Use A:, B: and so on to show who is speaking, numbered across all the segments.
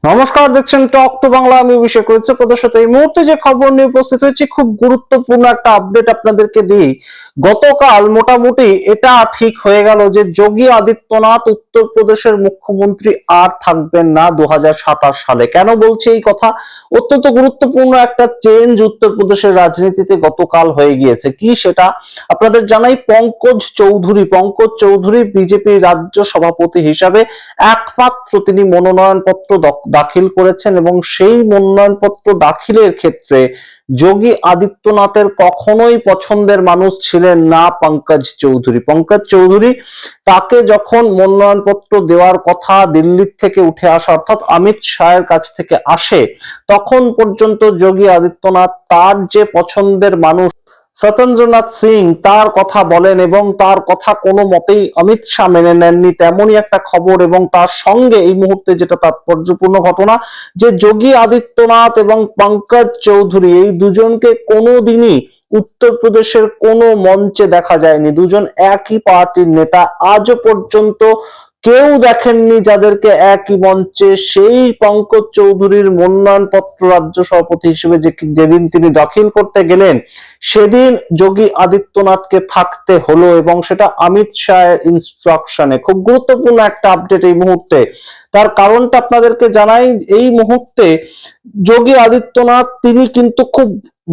A: নমস্কার, দেখছেন talk to Bangla. আমি অভিষেক রয়েছে আপনাদের সাথে। এই মুহূর্তে যে খবর নিয়ে উপস্থিত হয়েছি, খুব গুরুত্বপূর্ণ একটা আপডেট আপনাদেরকে দিই। গতকাল মোটামুটি এটা ঠিক হয়ে গেল যে যোগী আদিত্যনাথ উত্তরপ্রদেশের মুখ্যমন্ত্রী আর থাকবেন না 2027 সালে। কেন বলছি এই কথা? অত্যন্ত গুরুত্বপূর্ণ একটা চেঞ্জ উত্তরপ্রদেশের রাজনীতিতে গতকাল হয়ে গিয়েছে। কি সেটা আপনাদের জানাই। পঙ্কজ চৌধুরী বিজেপি রাজ্য সভাপতি হিসাবে একমাত্র তিনি মনোনয়নপত্র দাখিল করেছেন, এবং সেই মনোনয়নপত্র দাখিলের ক্ষেত্রে যোগী আদিত্যনাথের কখনোই পছন্দের মানুষ ছিলেন না পঙ্কজ চৌধুরী। তাকে যখন মনোনয়নপত্র দেওয়ার কথা দিল্লি থেকে উঠে আসা, অর্থাৎ অমিত শাহের কাছ থেকে আসে, তখন পর্যন্ত যোগী আদিত্যনাথ তার যে পছন্দের মানুষ সত্যেন্দ্রনাথ সিং তার কথা বলেন, এবং তার কথা কোনো মতেই অমিত শাহ মেনে নেননি, তেমনই একটা খবর। এবং তার সঙ্গে এই মুহূর্তে যেটা তাৎপর্যপূর্ণ ঘটনা, যে যোগী আদিত্যনাথ এবং পঙ্কজ চৌধুরী এই দুজনকে কোনোদিনই উত্তরপ্রদেশের কোনো মঞ্চে দেখা যায়নি। দুজন একই পার্টির নেতা, আজও পর্যন্ত কেউ দেখেননি যাদেরকে একই মঞ্চে। সেই পঙ্কজ চৌধুরীর মনোনয়নপত্র রাজ্য সভাপতি হিসেবে যেদিন তিনি দাখিল করতে গেলেন, সেদিন যোগী আদিত্যনাথকে থাকতে হলো, এবং সেটা অমিত শাহের ইনস্ট্রাকশনে। খুব গুরুত্বপূর্ণ একটা আপডেট এই মুহূর্তে। তার কারণটা আপনাদেরকে জানাই। এই মুহূর্তে যোগী আদিত্যনাথ তিনি কিন্তু খুব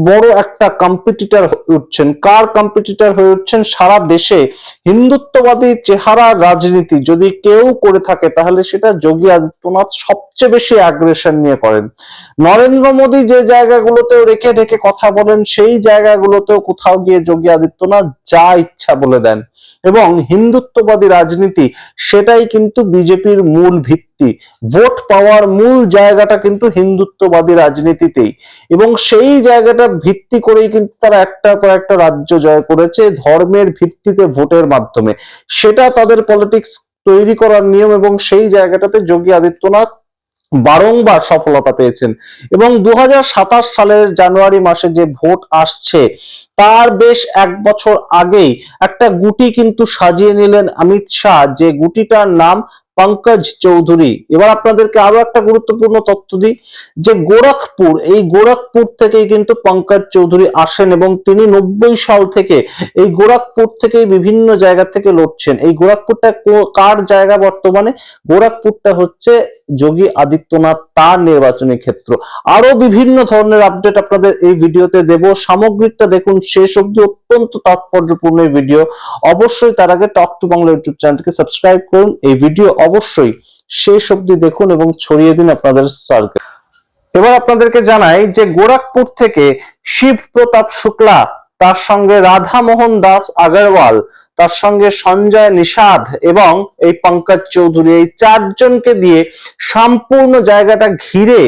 A: বড় একটা কম্পিটিটর হয়ে উঠছেন। কার কম্পিটিটর হয়ে উঠছেন? সারা দেশে হিন্দুত্ববাদী চেহারা রাজনীতি যদি কেউ করে থাকে, তাহলে সেটা যোগী আদিত্যনাথ সবচেয়ে বেশি অ্যাগ্রেশন নিয়ে করেন। নরেন্দ্র মোদী যে জায়গাগুলোতেও রেখে ঢেকে কথা বলেন, সেই জায়গাগুলোতেও কোথাও গিয়ে যোগী আদিত্যনাথ যা ইচ্ছা বলে দেন। এবং হিন্দুত্ববাদী রাজনীতি, সেটাই কিন্তু বিজেপির মূল ভিত্তি। ভোট পাওয়ার মূল জায়গাটা কিন্তু হিন্দুত্ববাদী রাজনীতিতেই, এবং সেই জায়গাটা ভিত্তি করেই কিন্তু তারা একটার পর একটা রাজ্য জয় করেছে ধর্মের ভিত্তিতে, ভোটের মাধ্যমে। সেটা তাদের পলিটিক্স তৈরি করার নিয়ম, এবং সেই জায়গাটাতে যোগী আদিত্যনাথ বারংবার সফলতা পেয়েছেন। এবং 2027 সালের জানুয়ারি মাসে যে ভোট আসছে, তার বেশ এক বছর আগেই একটা গুটি কিন্তু সাজিয়ে নিলেন অমিত শাহ, যে গুটিটার নাম পঙ্কজ চৌধুরী। এবার আপনাদেরকে আরো একটা গুরুত্বপূর্ণ তথ্য দিই, যে এই গোরখপুর থেকেই কিন্তু পঙ্কজ চৌধুরী আসেন, এবং তিনি 90 সাল থেকে এই গোরখপুর থেকে বিভিন্ন জায়গা থেকে লড়ছেন। এই গোরখপুরটা কার জায়গা বর্তমানে? গোরখপুরটা হচ্ছে যোগী আদিত্যনাথ তার নির্বাচনী ক্ষেত্র। আরো বিভিন্ন ধরনের আপডেট আপনাদের এই ভিডিওতে দেব। সামগ্রিকটা দেখুন শেষ অবধি, অত্যন্ত তাৎপর্যপূর্ণ এই ভিডিও। অবশ্যই তার আগে টক টু বাংলা ইউটিউব চ্যানেলটিকে সাবস্ক্রাইব করুন। এই ভিডিও অবশ্যই শেষ অবধি দেখুন এবং ছড়িয়ে দিন আপনাদের সার্কেল। এবার আপনাদেরকে জানাই যে গোরখপুর থেকে শিব প্রতাপ শুক্লা, তার সঙ্গে রাধা মোহন দাস আগরওয়াল, তার সঙ্গে সঞ্জয় নিষাদ এবং এই পঙ্কজ চৌধুরী, এই চারজনকে দিয়ে সম্পূর্ণ জায়গাটা ঘিরে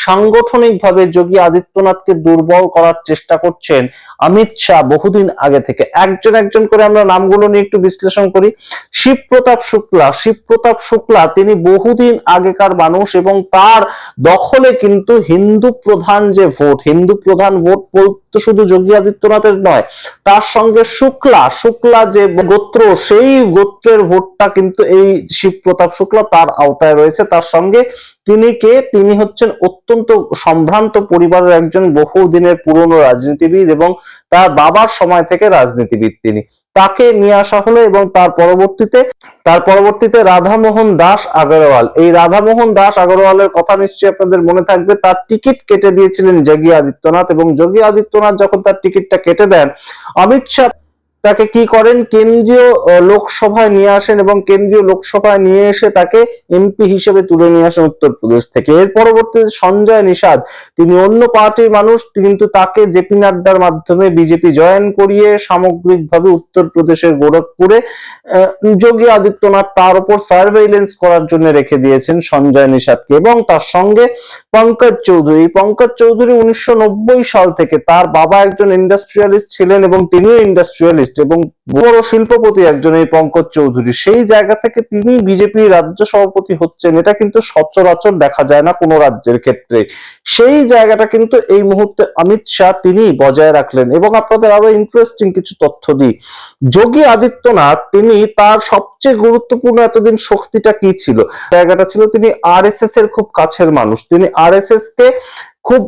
A: সাংগঠনিকভাবে যোগী আদিত্যনাথকে দুর্বল করার চেষ্টা করছেন অমিত শাহ বহুদিন আগে থেকে। একজন একজন করে আমরা নামগুলো নিয়ে একটু বিশ্লেষণ করি। শিব প্রতাপ শুক্লা তিনি বহুদিন আগেকার মানুষ, এবং তার দখলে কিন্তু হিন্দু প্রধান ভোট বলতে শুধু যোগী আদিত্যনাথের নয়, তার সঙ্গে শুক্লা যে গোত্র, সেই গোত্রের ভোটটা কিন্তু এই শিব প্রতাপ শুক্লা তার আওতায় রয়েছে। তার সঙ্গে তিনি হচ্ছেন অত্যন্ত সম্ভ্রান্ত পরিবারের একজন বহুদিনের পুরনো রাজনীতিবিদ, এবং তার বাবার সময় থেকে রাজনীতিবিদ তিনি। তাকে নিয়ে আসা হলো, এবং তার পরবর্তীতে রাধামোহন দাস আগরওয়াল। এই রাধামোহন দাস আগরওয়ালের কথা নিশ্চয়ই আপনাদের মনে থাকবে। তার টিকিট কেটে দিয়েছিলেন যোগী আদিত্যনাথ, এবং যোগী আদিত্যনাথ যখন তার টিকিটটা কেটে দেন, অমিত শাহ তাকে কি করেন, কেন্দ্রীয় লোকসভায় নিয়ে আসেন, এবং কেন্দ্রীয় লোকসভায় নিয়ে এসে তাকে এমপি হিসেবে তুলে নিয়ে আসেন উত্তরপ্রদেশ থেকে। এর পরবর্তীতে সঞ্জয় নিষাদ, তিনি অন্য পার্টির মানুষ, কিন্তু তাকে জেপি নাড্ডার মাধ্যমে বিজেপি জয়েন করিয়ে সামগ্রিকভাবে উত্তরপ্রদেশের গোরখপুরে যোগী আদিত্যনাথ তার উপর সার্ভেইলেন্স করার জন্য রেখে দিয়েছেন সঞ্জয় নিষাদকে। এবং তার সঙ্গে পঙ্কজ চৌধুরী 1990 সাল থেকে, তার বাবা একজন ইন্ডাস্ট্রিয়ালিস্ট ছিলেন এবং তিনিও ইন্ডাস্ট্রিয়ালিস্ট, এবং বড় শিল্পপতি একজন এই পঙ্কজ চৌধুরী, সেই জায়গা থেকে তিনি বিজেপি রাজ্য সভাপতি হচ্ছেন, এটা কিন্তু সচরাচর দেখা যায় না কোনো রাজ্যের ক্ষেত্রে। সেই জায়গাটা কিন্তু এই মুহূর্তে অমিত শাহ তিনি বজায় রাখলেন। এবং আপনাদের আরো ইন্টারেস্টিং কিছু তথ্য দিই, যোগী আদিত্যনাথ তিনি তার সবচেয়ে গুরুত্বপূর্ণ এতদিন শক্তিটা কি ছিল, জায়গাটা ছিল তিনি আরএসএস এর খুব কাছের মানুষ, তিনি আরএসএস কে খুব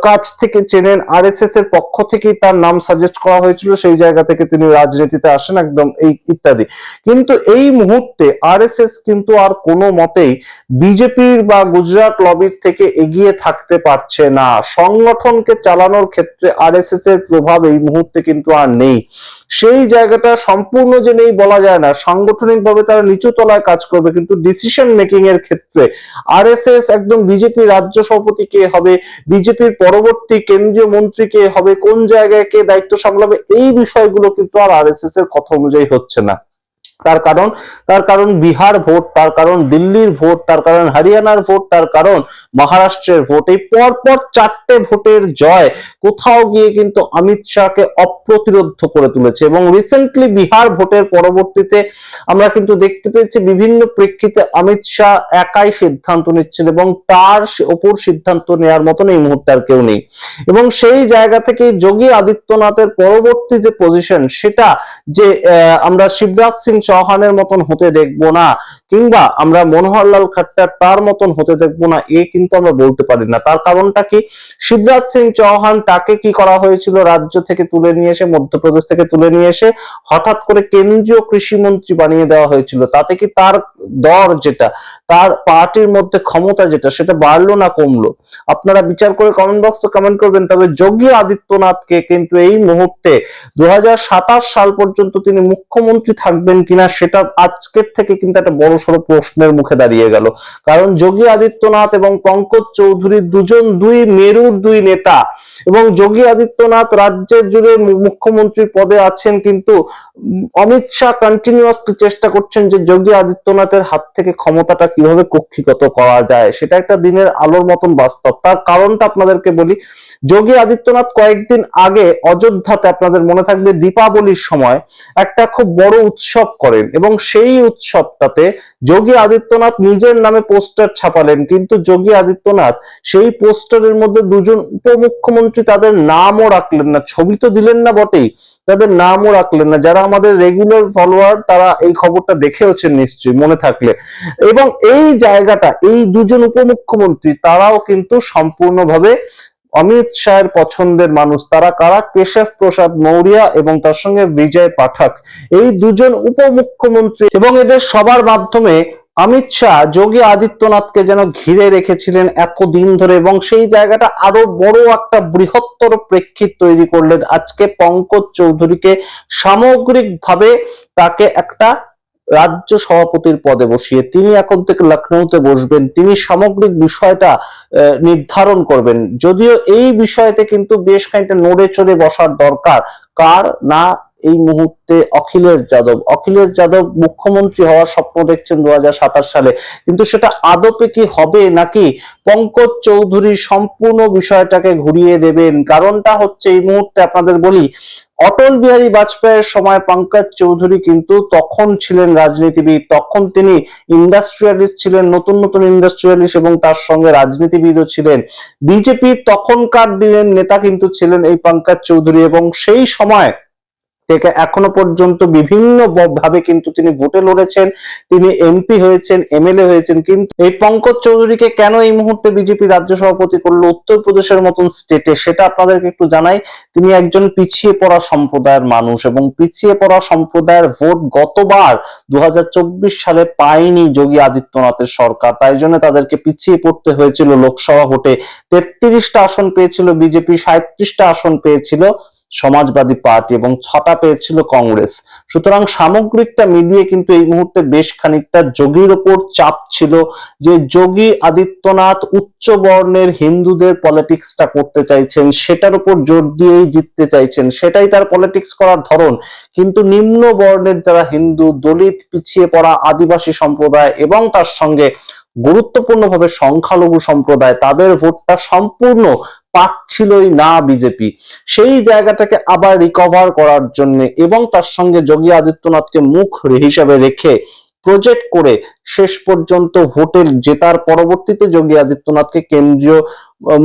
A: কাছ থেকে চেনেন, আরএসএস এর পক্ষ থেকেই তার নাম সাজেস্ট করা হয়েছিল, সেই জায়গা থেকে তিনি রাজনীতিতে আসেন একদম এই ইত্যাদি। কিন্তু এই মুহূর্তে আরএসএস কিন্তু আর কোনো মতেই বিজেপির বা গুজরাট লবির থেকে এগিয়ে থাকতে পারছে না। সংগঠনকে চালানোর ক্ষেত্রে আরএসএস এর প্রভাব এই মুহূর্তে কিন্তু আর নেই। সেই জায়গাটা সম্পূর্ণ যে নেই বলা যায় না, সাংগঠনিক ভাবে তারা নিচু তলায় কাজ করবে, কিন্তু ডিসিশন মেকিং এর ক্ষেত্রে আরএসএস একদম বিজেপি রাজ্য সভাপতি কে হবে, বিজেপির পরবর্তী কেন্দ্রীয় মন্ত্রী কে হবে, কোন জায়গায় কে দায়িত্ব সামলাবে, এই বিষয়গুলো কিন্তু আর আরএসএস এর কথা অনুযায়ী হচ্ছে না। তার কারণ বিহার ভোট, তার কারণ দিল্লির ভোট, তার কারণ হরিয়ানার ভোট, তার কারণ মহারাষ্ট্রের ভোট, এই পরপর 4টে ভোটের জয় কোথাও গিয়ে কিন্তু অমিত শাহকে অপ্রতিরোধ করে তুলেছে। এবং রিসেন্টলি বিহার ভোটের পরবর্তীতে আমরা কিন্তু দেখতে পেয়েছি বিভিন্ন প্রেক্ষিতে অমিত শাহ একাই সিদ্ধান্ত নিচ্ছেন এবং তার ওপর সিদ্ধান্ত নেওয়ার মতন এই মুহূর্তে আর কেউ নেই। এবং সেই জায়গা থেকে যোগী আদিত্যনাথের পরবর্তী যে পজিশন, সেটা যে আমরা শিবরাজ সিং চৌহানের মতন হতে দেখবো না, কিংবা আমরা মনোহরলাল খট্টার তার মতন হতে দেখবো না, এ কিন্তু আমরা বলতে পারি না। তার কারণটা কি, শিবরাজ সিং চৌহান তাকে কি করা হয়েছিল, রাজ্য থেকে তুলে নিয়ে এসে, মধ্যপ্রদেশ থেকে তুলে নিয়ে এসে হঠাৎ করে কেন্দ্রীয় কৃষি মন্ত্রী বানিয়ে দেওয়া হয়েছিল। তাতে কি তার দর যেটা, তার পার্টির মধ্যে ক্ষমতা যেটা, সেটা বাড়লো না কমলো? আপনারা বিচার করে কমেন্ট বক্সে কমেন্ট করবেন। তবে যোগী আদিত্যনাথকে কিন্তু এই মুহূর্তে 2027 সাল পর্যন্ত তিনি মুখ্যমন্ত্রী থাকবেন কিনা, সেটা আজকের থেকে কিন্তু একটা বড় সড়ো প্রশ্নের মুখে দাঁড়িয়ে গেল। কারণ যোগী আদিত্যনাথ এবং পঙ্কজ চৌধুরী দুই মেরুর দুই নেতা, এবং যোগী আদিত্যনাথ রাজ্যের জুড়ে মুখ্যমন্ত্রীর পদে আছেন, কিন্তু অমিত শাহ কন্টিনিউয়াসলি চেষ্টা করছেন যে যোগী আদিত্যনাথের হাত থেকে ক্ষমতাটা কিভাবে কক্ষিগত করা যায়, সেটা একটা দিনের আলোর মতন বাস্তব। তার কারণটা আপনাদেরকে বলি, যোগী আদিত্যনাথ কয়েকদিন আগে অযোধ্যাতে, আপনাদের মনে থাকবে দীপাবলির সময় একটা খুব বড় উৎসব করেন, এবং সেই উৎসবটাতে যোগী আদিত্যনাথ নিজের নামে পোস্টার ছাপালেন, কিন্তু যোগী আদিত্যনাথ সেই পোস্টারের মধ্যে দুজন উপমুখ্যমন্ত্রী তাদের নামও রাখলেন না, ছবি তো দিলেন না বটেই, তাদের নামও রাখলেন না। যারা আমাদের রেগুলার ফলোয়ার তারা এই খবরটা দেখেওছেন নিশ্চয়ই, মনে থাকলে। এবং এই জায়গাটা, এই দুজন উপমুখ্যমন্ত্রী তারাও কিন্তু সম্পূর্ণভাবে অমিত শাহের পছন্দের মানুষ। তারা কারা? কেশব প্রসাদ মৌর্য এবং তার সঙ্গে বিজয় পাঠক, এই দুজন উপমুখ্যমন্ত্রী। এবং এদের সবার মাধ্যমে অমিত শাহ যোগী আদিত্যনাথকে যেন ঘিরে রেখেছিলেন এতদিন ধরে, এবং সেই জায়গাটা আরো বড় একটা বৃহত্তর প্রেক্ষিত তৈরি করলেন আজকে পঙ্কজ চৌধুরীকে সামগ্রিকভাবে তাকে একটা রাজ্য সভাপতির পদে বসিয়ে। তিনি এখন থেকে লখনৌতে বসবেন, তিনি সামগ্রিক বিষয়টা নির্ধারণ করবেন। যদিও এই বিষয়তে কিন্তু বেশ খানিকটা নড়ে চড়ে বসার দরকার, কার না, এই মুহূর্তে অখিলেশ যাদব মুখ্যমন্ত্রী হওয়ার স্বপ্ন দেখছেন 2027 সালে, কিন্তু সেটা আদপে কি হবে, নাকি পঙ্কজ চৌধুরী সম্পূর্ণ বিষয়টাকে ঘুরিয়ে দেবেন? কারণটা হচ্ছে, এই মুহূর্তে আপনাদের বলি, অটল বিহারী বাজপেয়ীর সময় পঙ্কজ চৌধুরী কিন্তু তখন ছিলেন রাজনীতিবিদ, তখন তিনি ইন্ডাস্ট্রিয়ালিস্ট ছিলেন, নতুন নতুন ইন্ডাস্ট্রিয়ালিস্ট, এবং তার সঙ্গে রাজনীতিবিদও ছিলেন। বিজেপির তখনকার দিনের নেতা কিন্তু ছিলেন এই পঙ্কজ চৌধুরী, এবং সেই সময় থেকে এখনো পর্যন্ত বিভিন্ন ভাবে কিন্তু তিনি ভোটে লড়েছেন, তিনি এমপি হয়েছেন, এমএলএ হয়েছেন। কিন্তু এই পঙ্কজ চৌধুরীকে কেন এই মুহূর্তে বিজেপি রাজ্য সভাপতি করলো উত্তরপ্রদেশের মতন স্টেটে, সেটা আপনাদেরকে একটু জানাই। তিনি একজন পিছিয়ে পড়া সম্প্রদায়ের মানুষ, এবং পিছিয়ে পড়া সম্প্রদায়ের ভোট গতবার 2024 সালে পায়নি যোগী আদিত্যনাথের সরকার, তাই জন্য তাদেরকে পিছিয়ে পড়তে হয়েছিল। লোকসভা ভোটে 33টা আসন পেয়েছিল বিজেপি, 37টা আসন পেয়েছিল সমাজবাদী পার্টি, এবং 6টা পেয়েছিল কংগ্রেস। সুতরাং সামগ্রিকটা মিলিয়ে কিন্তু এই মুহূর্তে বেশ খানিকটা যোগীর ওপর চাপ ছিল, যে যোগী আদিত্যনাথ উচ্চ বর্ণের হিন্দুদের পলিটিক্সটা করতে চাইছেন, সেটার উপর জোর দিয়েই জিততে চাইছেন, সেটাই তার পলিটিক্স করার ধরন। কিন্তু নিম্ন বর্ণের যারা হিন্দু, দলিত, পিছিয়ে পড়া আদিবাসী সম্প্রদায়, এবং তার সঙ্গে গুরুত্বপূর্ণভাবে সংখ্যালঘু সম্প্রদায়, তাদের ভোটটা সম্পূর্ণ পাচ্ছিলই না বিজেপি, সেই জায়গাটাকে আবার রিকভার করার জন্য এবং তার সঙ্গে যোগী আদিত্যনাথকে মুখ হিসাবে রেখে প্রজেক্ট করে শেষ পর্যন্ত ভোটে জেতার পরবর্তীতে যোগী আদিত্যনাথকে কেন্দ্রীয়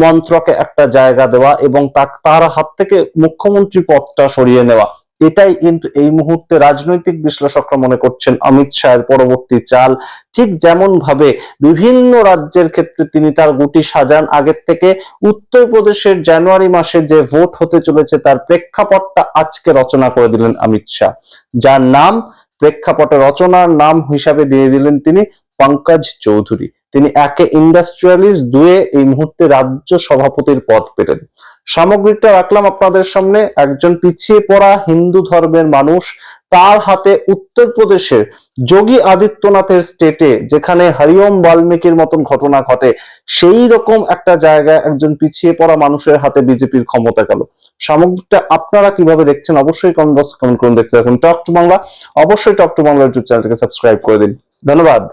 A: মন্ত্রকে একটা জায়গা দেওয়া এবং তার হাত থেকে মুখ্যমন্ত্রী পদটা সরিয়ে নেওয়া, এটাই কিন্তু এই মুহূর্তে রাজনৈতিক বিশ্লেষকরা মনে করছেন অমিত শাহের পরবর্তী চাল। ঠিক যেমন ভাবে বিভিন্ন রাজ্যের ক্ষেত্রে তিনি তার গুটি সাজান আগের থেকে, উত্তরপ্রদেশের জানুয়ারি মাসে যে ভোট হতে চলেছে তার প্রেক্ষাপটটা আজকে রচনা করে দিলেন অমিত শাহ, যার নাম প্রেক্ষাপটে রচনার নাম হিসাবে দিয়ে দিলেন তিনি পঙ্কজ চৌধুরী। তিনি একে ইন্ডাস্ট্রিয়ালিস্ট, দুয়ে এই মুহূর্তে রাজ্য সভাপতির পদ পেলেন। সামগ্রিকটা রাখলাম আপনাদের সামনে, একজন পিছিয়ে পড়া হিন্দু ধর্মের মানুষ, তার হাতে উত্তরপ্রদেশের যোগী আদিত্যনাথের স্টেটে যেখানে হরিওম বাল্মীকির মতন ঘটনা ঘটে, সেই রকম একটা জায়গায় একজন পিছিয়ে পড়া মানুষের হাতে বিজেপির ক্ষমতা গেল। সামগ্রিকটা আপনারা কিভাবে দেখছেন অবশ্যই কমেন্ট বক্সে কমেন্ট করুন। দেখতে থাকুন টক টু বাংলা, অবশ্যই টক টু বাংলা ইউটিউব চ্যানেলটিকে সাবস্ক্রাইব করে দিন। ধন্যবাদ।